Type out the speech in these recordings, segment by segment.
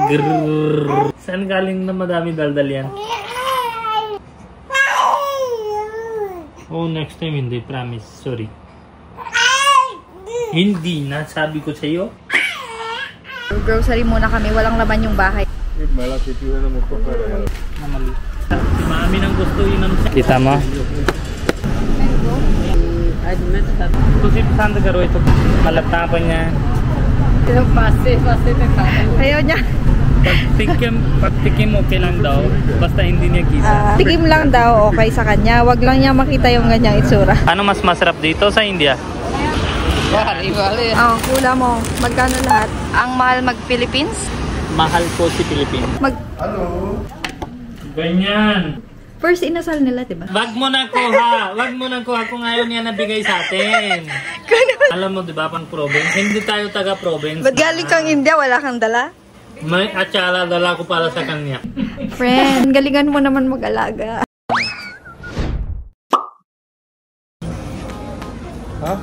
Grrrr. Saan galing na madami daldal yan? Oh, next time hindi. Promise. Sorry. Hindi na. Sabi ko sa'yo. Grocery muna kami. Walang laman yung bahay. Namali. Mami nang gusto yun ang kita mo? Kasi saan garo ito? Malatapan niya. Ayaw niya. Pagtikim okay lang daw. Basta hindi niya kita. Tikim lang daw okay sa kanya. Wag lang niya makita yung ganyang itsura. Ano mas masarap dito sa India? Hula mo. Magkano lahat? Ang mahal mag-Philippines? Mahal po si Philippines. Hello? Ganyan. First inasal nila, diba? Wag mo na kuha. Wag mo na kuha kung ayaw niya nabigay sa atin. Alam mo, diba, pang province? Hindi tayo taga-province. Ba't galing kang India? Wala kang dala? May atsara dala ko para sa kanya. Friend, galingan mo naman mag-alaga. Ha?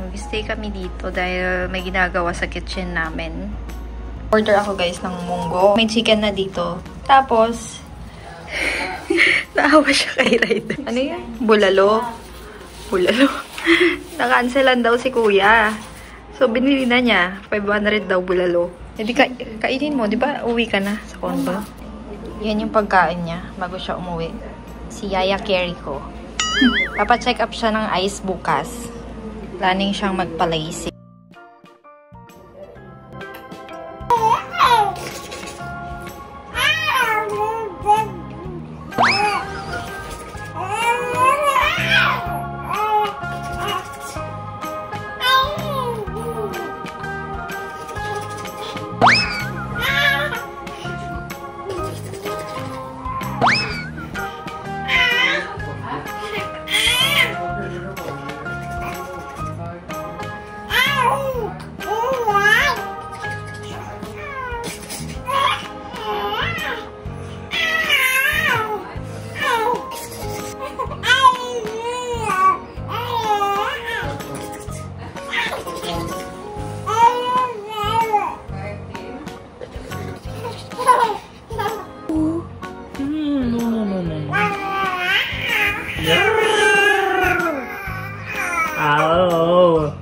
Mag-stay kami dito dahil may ginagawa sa kitchen namin. Order ako guys ng munggo. May chicken na dito. Tapos, naawa siya kay Ryder. Ano yan? Bulalo. Bulalo. Nakancelan daw si kuya. So, binili na niya. 500 daw bulalo. Hindi kainin mo. Di ba uwi ka na sa condo? Yan yung pagkain niya bago siya umuwi. Si Yaya Carry ko. Papacheck up siya ng eyes bukas. Planning siyang magpa-LASIK. Ow.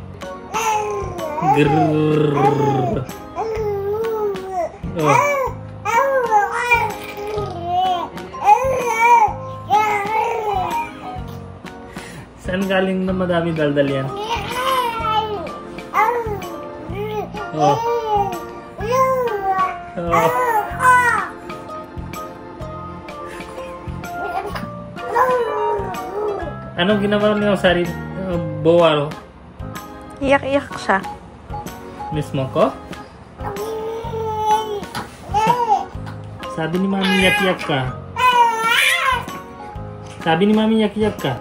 Grrrr. Oh. Saan galing na madami daldal yan? Oh. Oh. Anong ginawa niyo sa Bowaro? Iyak-iyak siya. Mismo ko? Sabi ni Mami yak-yak ka. Sabi ni Mami yak-yak ka.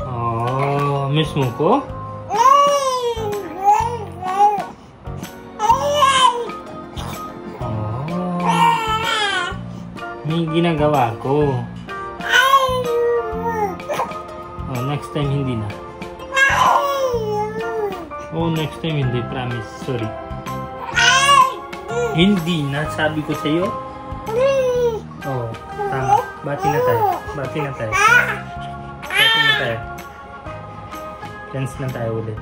Oh, mismo ko? May ginagawa ko. Oh, next time hindi na. Oh, next time hindi. Promise. Sorry. Hindi na. Sabi ko sa'yo. Oh, tama. Bati na tayo. Bati na tayo. Bati na tayo. Dance na tayo ulit.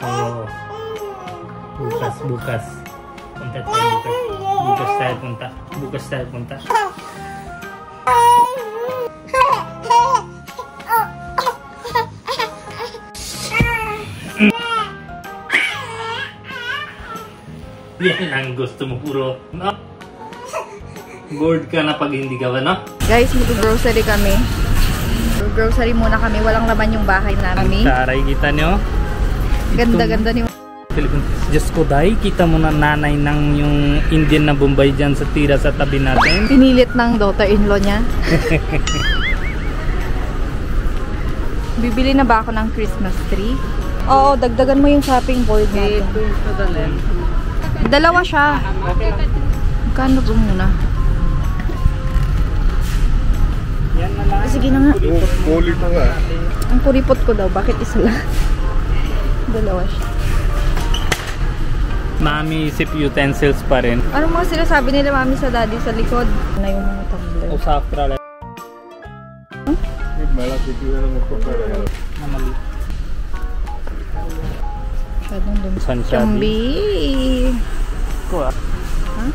Oh. Bukas, bukas. Punta tayo bukas. Bukas tayo punta. Bukas tayo punta. Yan ang gusto mo puro. No? Bored ka na pag hindi ka ba, no? Guys, mag-grocery kami. Grocery muna kami. Walang laman yung bahay namin. Saray, kita nyo? Ganda-ganda ni... Diyos ko, Day, kita mo na nanay ng yung Indian na Bombay dyan sa tira sa tabi natin. Pinilit ng daughter-in-law niya. Bibili na ba ako ng Christmas tree? Oo, dagdagan mo yung shopping board natin. Dalawa siya. Magkano ba muna? Yan na lang. Sige na nga. Poli ko nga. Ang kuripot ko daw, bakit isa lang? Dalawa siya. Mami, isip utensils pa rin. Ano mga sinasabi nila mami sa daddy sa likod? Na yung mga tumbler. O safra lang. Mala titignan mo ko para. Namali. Masyadong dun. Sansyabi. Chambi! Ko ah. Ha?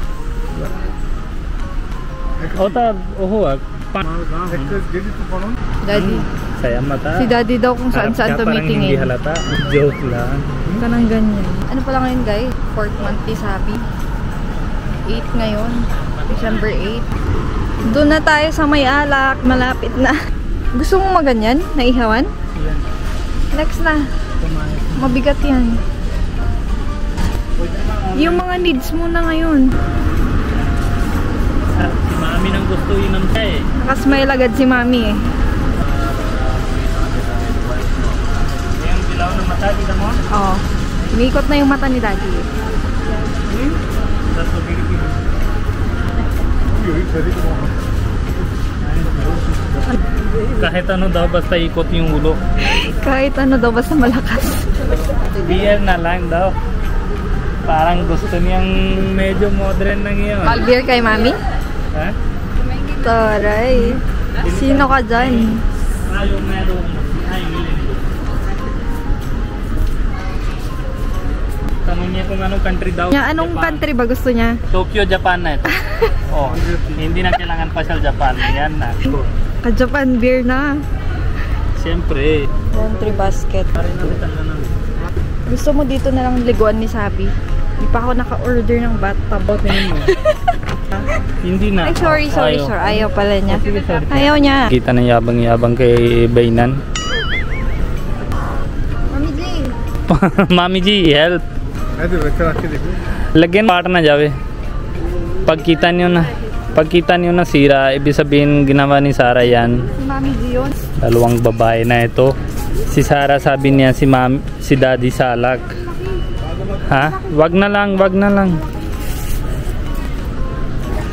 O tag, uhuwag. Geli to panon. Daddy. Saya mata. Si daddy daw kung saan-saan Parang hindi tumitingin. halata. Joke lang. Kanang ganyan. Ano pala ngayon guys? 4th month ni Sabi. 8 ngayon. December 8. Doon na tayo sa May Alak. Malapit na. Gusto mo maganyan? Naihawan? Yan. Next na. Kumain. Mabigat yan. Yung mga needs mo na ngayon. Si Mami nang gusto inom siya eh. Nakasmile agad si mami eh. Yung dilaw ng mata, kita mo? Oo. Umiikot na yung mata ni daddy. Tapos pagkikipin. Yun, sari ko. Kahit ano daw, basta ikot yung ulo. Kahit ano daw, basta malakas. Beer na lang daw. Parang gusto niyang medyo modern na ngayon. Mag-beer kay mami? Ha? Taray. Sino ka dyan? Ayaw meron. Ay, tanong niya kung anong country daw. Anong Japan. country ba gusto niya? Tokyo, Japan na ito. Oh, hindi na kailangan pa siya Japan. Yan na. Ka-Japan beer na. Siyempre. Laundry basket. Gusto mo dito na lang liguan ni Sabi? Hindi pa ako naka-order ng bathtub. Hindi na. Ay, sorry. Ayaw pala niya. Ayaw niya. Kita na yabang-yabang kay Bainan. Mami G. Mami G, help. Ay, di ba? Kaya देखो. Lagyan part na jawe. Pagkita niyo na sira, ibig sabihin ginawa ni Sarah yan. Si Mami G yun. Dalawang babae na ito. Si Sarah sabi niya si Daddy Salak. Ha? Wag na lang.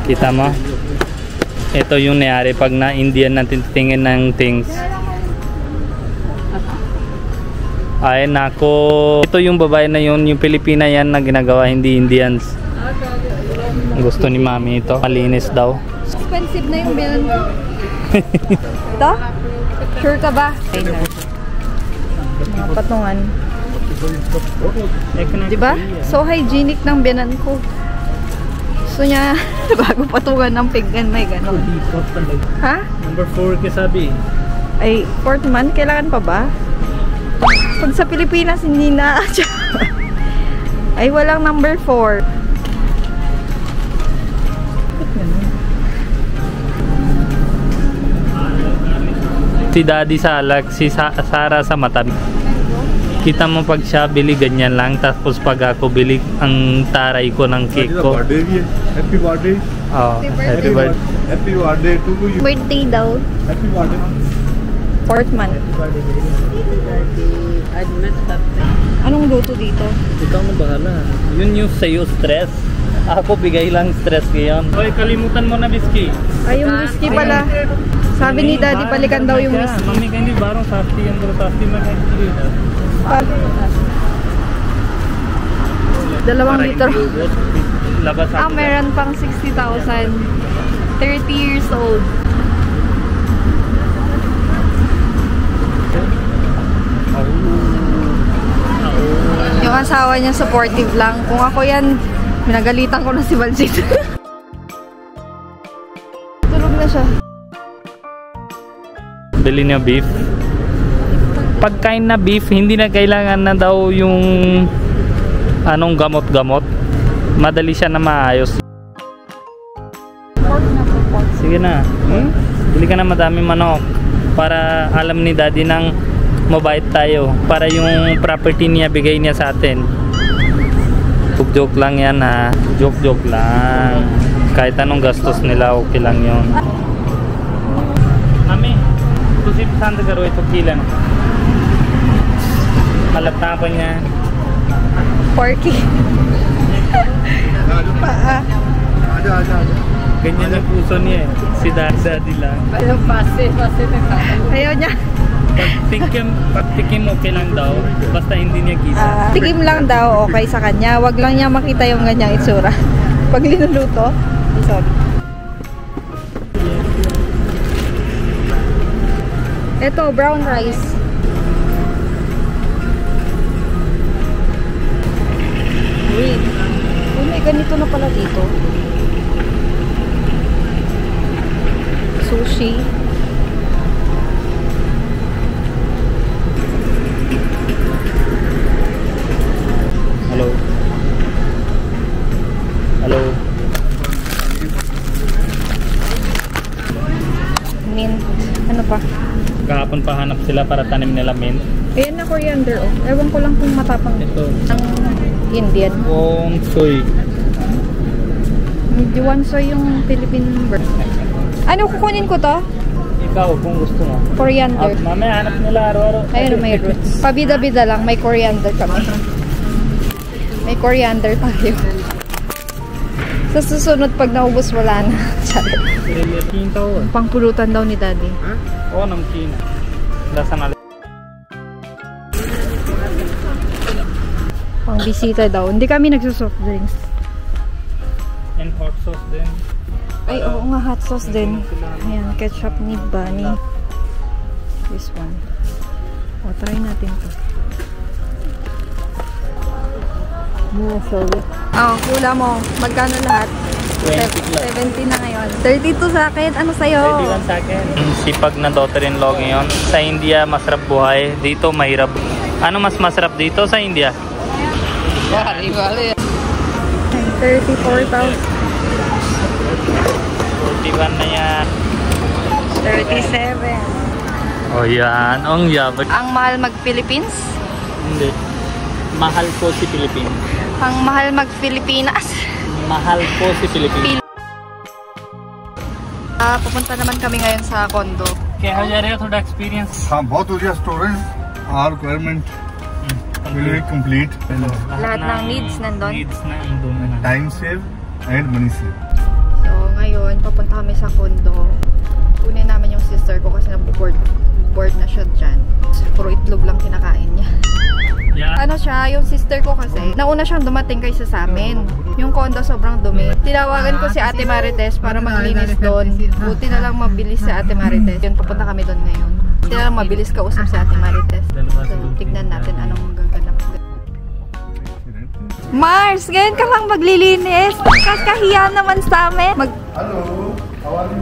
Kita mo? Ito yung nangyari pag na Indian natin tingin ng things. Ay nako. Ito yung babae na yun, yung Pilipina yan na ginagawa, hindi Indians. Gusto ni Mami ito. Malinis daw. Expensive na yung bill. Ito? Sure ka ba? Mga patungan. Diba? So hygienic ng biyanan ko. Gusto niya bago patungan ng pinggan may gano'n. Ha? Number 4 kasabi. Ay, 4th month? Kailangan pa ba? Pag sa Pilipinas, hindi na. Ay, walang number 4. Si Daddy Salak, si Sarah sa mata. Kita mo pag siya bili ganyan lang, tapos pag ako bili ang taray ko ng cake ko. Happy birthday. Oh, happy birthday. Happy birthday to you. Birthday daw. Happy birthday. 4th month. Anong luto dito? Ikaw na bahala. Yun yung sa'yo stress. Ako bigay lang stress ngayon. Hoy, kalimutan mo na whiskey. Ay, yung whiskey pala. Sabi ni Daddy, balikan daw yung whiskey. Mami ka hindi barong safety yung bro. Safety na kayo. 2 litro. Labas ako. Meron pang 60,000. 30 years old. Yung asawa niya supportive lang. Kung ako yan, pinagalitan ko na si Balsit. Tulog na siya. Bili niya beef. Pagkain na beef, hindi na kailangan na daw yung anong gamot-gamot. Madali siya na maayos. Pork na Sige na. Bili ka na madaming manok. Para alam ni daddy nang mabait tayo. Para yung property niya, bigay niya sa atin. Joke lang yan ha. Joke lang. Kahit anong gastos nila, okay lang yun. Mami, kusip saan tagaro ito kilan? Malatapan niya. Porky. Paa. आजा Ganyan ang puso niya eh. Si daddy lang. Ayaw niya. Pagtikim okay lang daw. Basta hindi niya gisa. Tikim lang daw okay sa kanya. Wag lang niya makita yung ganyang itsura. Pag linuluto. Sorry. Ito, brown rice. Wait. May ganito na pala dito. Sushi. Hello. Hello. Mint. Ano pa? Kahapon pa hanap sila para tanim nila mint. Ayan na coriander oh. Ewan ko lang kung matapang Ito. ang Indian. Wonsoy. Hindi wansoy yung Philippine bird. Ano, kukunin ko to? Ikaw kung gusto mo. Coriander. Mamaya hanap nila araw-araw. Ayun, may roots. Pabida-bida lang, may coriander kami. May coriander tayo. Sa susunod, pag naubos, wala na. Pangpulutan daw ni daddy. Oo, namkin. Lasa na. Pang bisita daw. Hindi kami nagsusoft drinks. And hot sauce din. Ay, oo nga, hot sauce din. Ayan, ketchup ni Bunny. This one. O, try natin to. Sorry. Oh, hula mo. Magkano lahat? 70 na ngayon. 32 sa akin. Ano sa'yo? 31 sa akin. Sipag na daughter-in-law ngayon. Sa India, masarap buhay. Dito, mahirap. Ano mas masarap dito sa India? 34,000. 41 na yan. 37. O yan. Ang yabag. Ang mahal mag-Philippines? Hindi. Mahal ko si Philippines. Ang mahal mag-Pilipinas? Mahal ko si Philippines. Pupunta naman kami ngayon sa condo. Kaya ho jare thoda experience. हाँ बहुत बढ़िया स्टोरेज और requirement will be complete Lahat ng needs nandun. Needs na nandun na. time save and money save. So, ngayon, papunta kami sa condo. Kunin namin yung sister ko kasi bored na siya dyan. Puro itlog lang kinakain niya. Yeah. Ano siya, yung sister ko kasi, nauna siyang dumating kaysa sa amin. Yung condo sobrang dumi. Tinawagan ko si Ate Marites para maglinis doon. Buti na lang mabilis si Ate Marites. Yun, papunta kami doon ngayon. Buti na lang mabilis kausap si Ate Marites. So, tignan natin anong gaganap. Mars, ngayon ka lang maglilinis. Kakahiya naman sa amin. Hello, how are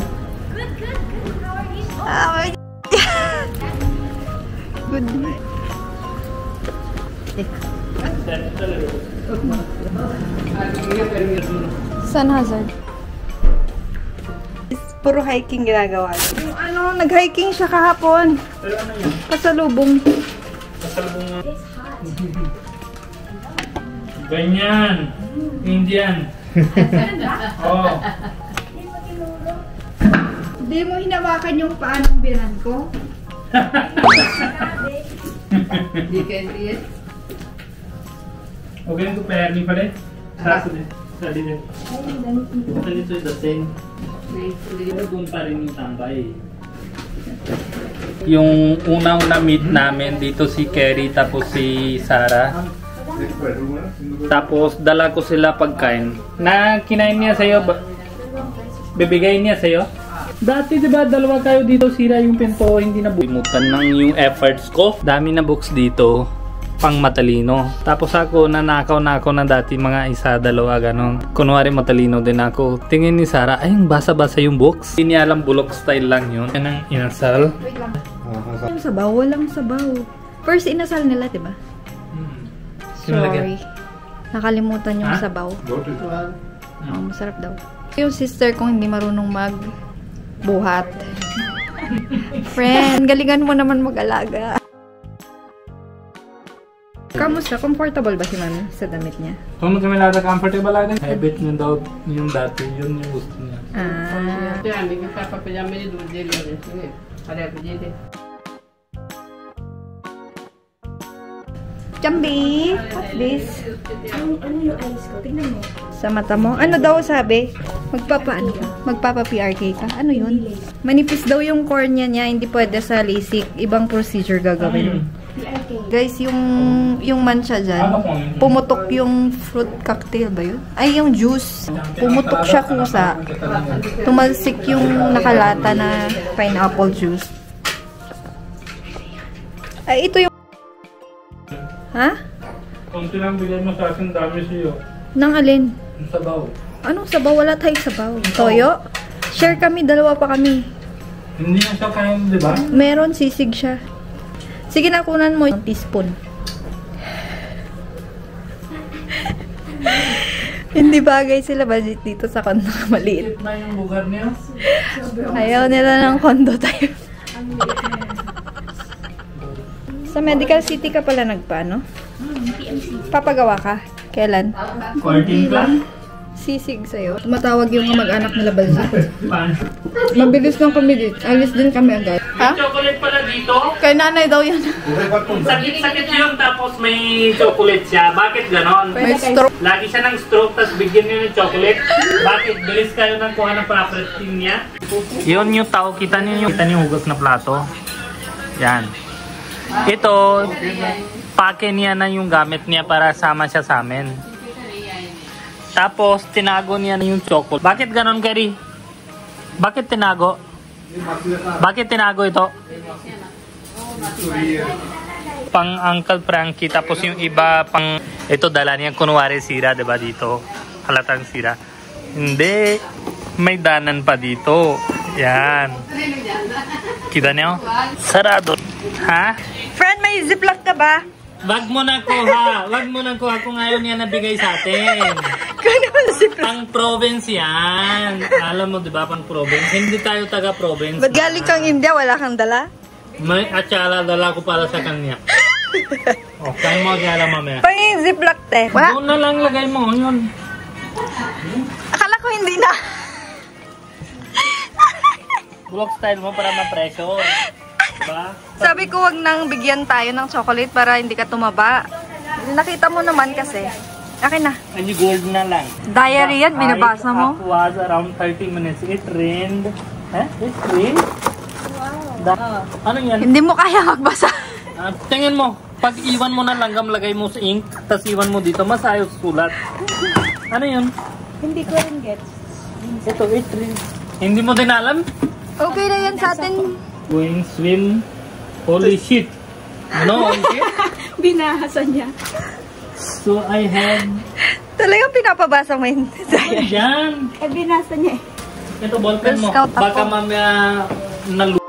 you? Good. Sun hazard. Puro hiking ginagawa. Yung ano, nag-hiking siya kahapon. Pero ano yun? Pasalubong. Pasalubong nga. Ganyan. Indian. Oh. Hindi mo hinawakan yung paa ng binan ko? Okay na ito payag ni pare? Sa din. Sa din. Sa dito yung dating. Doon pa rin yung tambay. Yung unang na-meet namin dito si Kerry tapos si Sarah. Tapos dala ko sila pagkain. Na kinain niya sa'yo, bibigay niya sa'yo? Dati diba dalawa kayo dito, sira yung pinto, hindi na bulimutan ng yung efforts ko. Dami na books dito, pang matalino. Tapos ako, nanakaw na ako na dati mga isa, dalawa, ganon. Kunwari matalino din ako. Tingin ni Sarah, ay basa-basa yung books. Hindi niya alam, bulok style lang yun. Yan ang inasal. Wait lang. Yung sabaw, walang sabaw. First inasal nila, diba? Sorry. Nakalimutan yung sabaw. Oh, masarap daw. Yung sister kong hindi marunong buhat. Friend, galingan mo naman mag-alaga. Kamusta? Comfortable ba si Mami sa damit niya? Kung kami lada comfortable lang, habit niya daw yung dati, yun yung gusto niya. Jambi, what's this? Ano yung eyes ko? Tingnan mo. Sa mata mo? Ano daw sabi? Magpapa-PRK ka? Ano yun? Manipis daw yung cornea niya, hindi pwede sa LASIK. Ibang procedure gagawin. Guys, yung mancha dyan, pumutok yung fruit cocktail ba yun? Ay, yung juice. Pumutok siya kusa. Tumalsik yung nakalata na pineapple juice. Ay, ito yung... Ha? Kunti lang bigay mo sa akin, dami siyo. Nang alin? Yung sabaw. Anong sabaw? Wala tayong sabaw. Toyo? Share kami, dalawa pa kami. Hindi na siya kain, di ba? Meron, sisig siya. Sige na, kunan mo yung teaspoon. Hindi bagay sila budget dito sa kondo maliit. Na yung lugar niya. Ayaw nila ng kondo tayo. Sa Medical City ka pala nagpaano? Papagawa ka? Kailan? 14 lang? Sisig sa'yo. Tumatawag yung kamag-anak nila Balzi. Mabilis lang kami dito. Alis din kami agad. May chocolate pala dito? Kay nanay daw yan. Sakit-sakit yun tapos may chocolate siya. Bakit ganon? May stroke. Lagi siya ng stroke tapos bigyan niyo ng chocolate. Bakit? Bilis kayo ng kuha ng property niya? Yun yung tao. Kita niyo yung hugas na plato. Yan. Ito, pake niya na yung gamit niya para sama siya sa amin. Tapos, tinago niya na yung chocolate. Bakit ganon, Kerry? Bakit tinago? Bakit tinago ito? Pang Uncle Frankie. Tapos yung iba, pang... Ito, dala niya. Kunwari sira, diba dito? Halatang sira. Hindi. May danan pa dito. Yan. Kita niyo? Sarado. Ha? Friend, may ziplock ka ba? Wag mo na kuha. Wag mo na kuha kung ayaw niya nabigay sa atin. Pang province yan. Alam mo, di ba, pang province? Hindi tayo taga-province. Ba't galing kang India? Wala kang dala? May atsala dala ko para sa kanya. O, kaya mo mag-alam mamaya. Pang yung ziplock, te. Wala? Doon na lang lagay mo. Yun. Akala ko hindi na. Bulok style mo para ma-pressure. Diba? Sabi ko wag nang bigyan tayo ng chocolate para hindi ka tumaba. Nakita mo naman kasi. Akin na. And you gold na lang. Diary yan, binabasa mo. It was around 30 minutes. It rained. Eh? It rained? Wow. Ano yan? Hindi mo kaya magbasa. Tingin mo. Pag iwan mo na langgam, lagay mo sa ink. Tapos iwan mo dito. Masayos sulat. Ano yun? Hindi ko rin gets. Ito, it rained. Hindi mo din alam? Okay na yan sa atin. Going swim. Holy shit. No, okay? Binahasa niya. So I had... Talagang pinapabasa mo yun. Ano yan? Binasa niya eh. Ito, ballpen mo. Girl Scout ako. Baka mamaya nalu...